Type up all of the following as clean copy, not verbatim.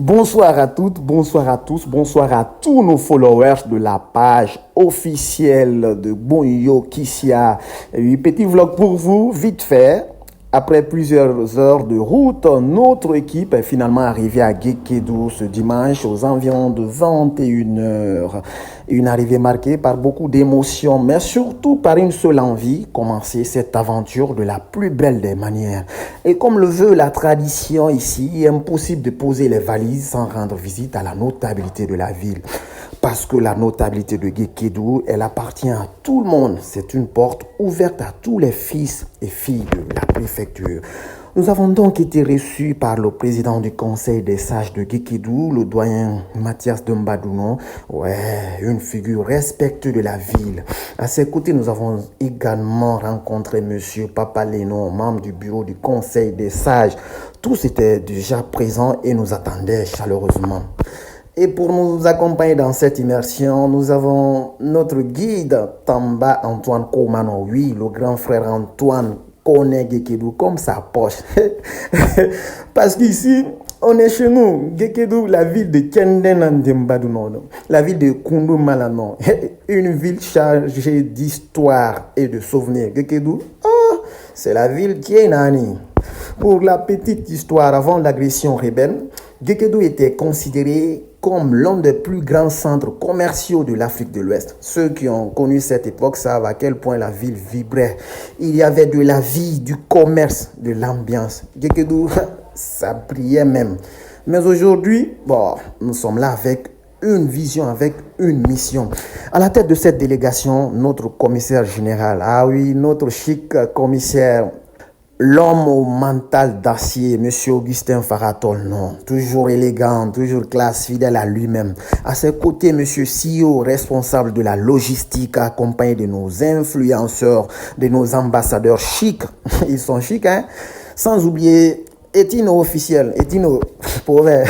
Bonsoir à toutes, bonsoir à tous, bonsoir à tous nos followers de la page officielle de Bonyo Kissia. Un petit vlog pour vous, vite fait. Après plusieurs heures de route, notre équipe est finalement arrivée à Gekedou ce dimanche aux environs de 21 heures. Une arrivée marquée par beaucoup d'émotions, mais surtout par une seule envie, commencer cette aventure de la plus belle des manières. Et comme le veut la tradition ici, impossible de poser les valises sans rendre visite à la notabilité de la ville. Parce que la notabilité de Gekedou, elle appartient à tout le monde. C'est une porte ouverte à tous les fils et filles de la préfecture. Nous avons donc été reçus par le président du conseil des sages de Gekedou, le doyen Mathias Dembadounon. Ouais, une figure respectueuse de la ville. À ses côtés, nous avons également rencontré monsieur Papa Lénon, membre du bureau du conseil des sages. Tous étaient déjà présents et nous attendaient chaleureusement. Et pour nous accompagner dans cette immersion, nous avons notre guide Tamba Antoine Komano. Oui, le grand frère Antoine connaît Gekedou comme sa poche. Parce qu'ici, on est chez nous. Gekedou, la ville de Kendénandembadouno, la ville de Koundou Malano. Une ville chargée d'histoire et de souvenirs. Gekedou, c'est la ville qui est nani. Pour la petite histoire, avant l'agression rebelle, Gekedou était considéré comme l'un des plus grands centres commerciaux de l'Afrique de l'Ouest. Ceux qui ont connu cette époque savent à quel point la ville vibrait. Il y avait de la vie, du commerce, de l'ambiance. Gekedou, ça brillait même. Mais aujourd'hui, nous sommes là avec une vision, avec une mission. À la tête de cette délégation, notre commissaire général, notre chic commissaire, l'homme au mental d'acier, M. Augustin Faratol, non. Toujours élégant, toujours classe, fidèle à lui-même. À ses côtés, M. CEO, responsable de la logistique, accompagné de nos influenceurs, de nos ambassadeurs chics. Ils sont chics, hein. Sans oublier Etino officiel, Etino pauvre.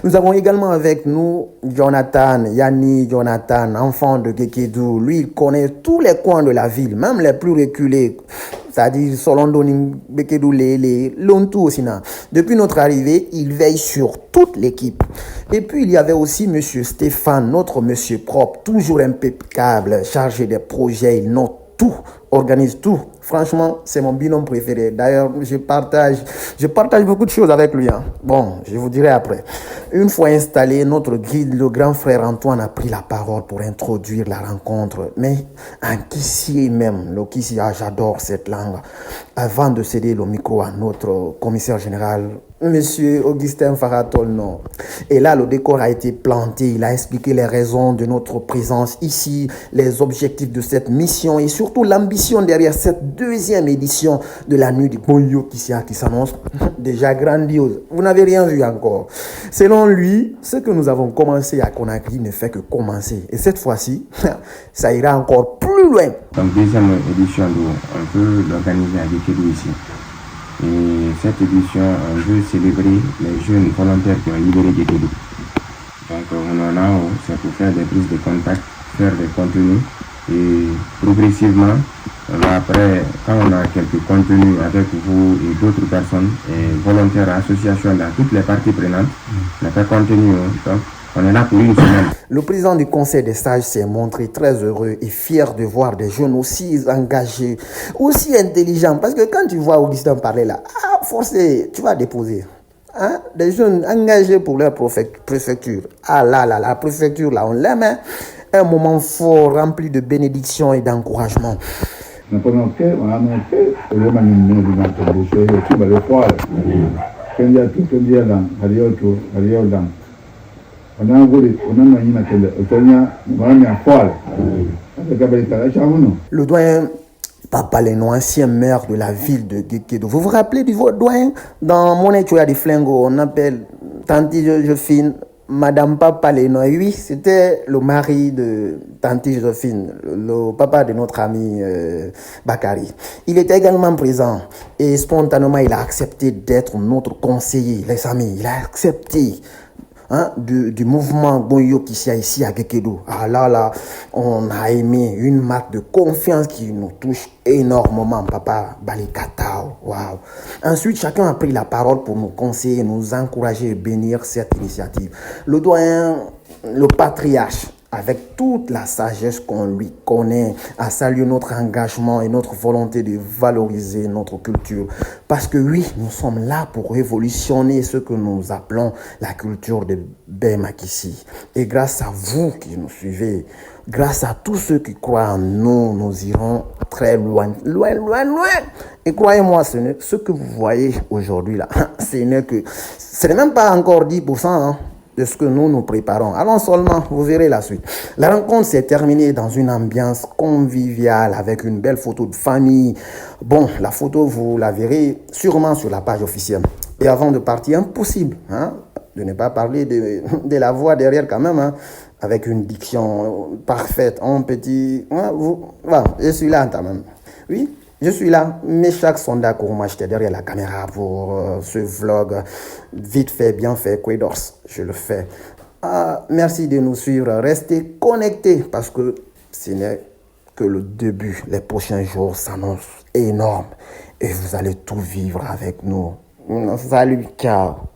Nous avons également avec nous Yanni Jonathan, enfant de Gekedou. Lui, il connaît tous les coins de la ville, même les plus reculés. C'est-à-dire Solondoni, Gekedou, Lontou aussi. Depuis notre arrivée, il veille sur toute l'équipe. Et puis, il y avait aussi monsieur Stéphane, notre monsieur propre, toujours impeccable, chargé des projets, il note tout, organise tout. Franchement, c'est mon binôme préféré. D'ailleurs, je partage beaucoup de choses avec lui. Bon, je vous dirai après. Une fois installé, notre guide, le grand frère Antoine, a pris la parole pour introduire la rencontre. Mais en Kissi même, le Kissi, j'adore cette langue. Avant de céder le micro à notre commissaire général, Monsieur Augustin Faratol, non. Et là, le décor a été planté. Il a expliqué les raisons de notre présence ici, les objectifs de cette mission et surtout l'ambition derrière cette deuxième édition de la nuit du Bonyo Kissia qui s'annonce déjà grandiose. Vous n'avez rien vu encore. Selon lui, ce que nous avons commencé à Conakry ne fait que commencer. Et cette fois-ci, ça ira encore plus loin. Donc, deuxième édition, on peut l'organiser à Gekedou ici. Et cette édition, on veut célébrer les jeunes volontaires qui ont libéré Gekedou. Donc, on en a, c'est pour faire des prises de contact, faire des contenus. Et progressivement, après, quand on a quelques contenus avec vous et d'autres personnes, et volontaires, associations, dans toutes les parties prenantes, on a fait contenu. Donc, on est là pour une semaine. Le président du conseil des sages s'est montré très heureux et fier de voir des jeunes aussi engagés, aussi intelligents. Parce que quand tu vois Augustin parler là, forcé, tu vas déposer. Des jeunes engagés pour leur préfecture. La préfecture là, on l'aime. Un moment fort, rempli de bénédictions et d'encouragement. Le doyen Papa Lénon, ancien maire de la ville de Gekedou. Vous vous rappelez du doyen? Dans mon étude de Flingo, on appelle Tanti Joséphine Madame Papa Lénon. Oui, c'était le mari de Tanti Joséphine, le papa de notre ami Bakary. Il était également présent et spontanément, il a accepté d'être notre conseiller, les amis. Il a accepté. du mouvement Bonyo qui s'y a ici à Gekedo. Ah là, on a aimé une marque de confiance qui nous touche énormément, papa Balikatao. Waouh. Ensuite, chacun a pris la parole pour nous conseiller, nous encourager et bénir cette initiative. Le doyen, le patriarche, avec toute la sagesse qu'on lui connaît, a salué notre engagement et notre volonté de valoriser notre culture. Parce que oui, nous sommes là pour révolutionner ce que nous appelons la culture de Bemakissi. Et grâce à vous qui nous suivez, grâce à tous ceux qui croient en nous, nous irons très loin, loin, loin, loin. Et croyez-moi, ce que vous voyez aujourd'hui là, ce n'est même pas encore 10%, hein, de ce que nous préparons. Allons seulement, vous verrez la suite. La rencontre s'est terminée dans une ambiance conviviale avec une belle photo de famille. Bon, la photo, vous la verrez sûrement sur la page officielle. Et avant de partir, impossible de ne pas parler de la voix derrière quand même, avec une diction parfaite, un petit... je suis là quand même. Oui, je suis là, mais chaque sonda Kourouma, j'étais derrière la caméra pour ce vlog. Vite fait, bien fait, Quedors, je le fais. Merci de nous suivre. Restez connectés parce que ce n'est que le début. Les prochains jours s'annoncent énormes et vous allez tout vivre avec nous. Salut, ciao.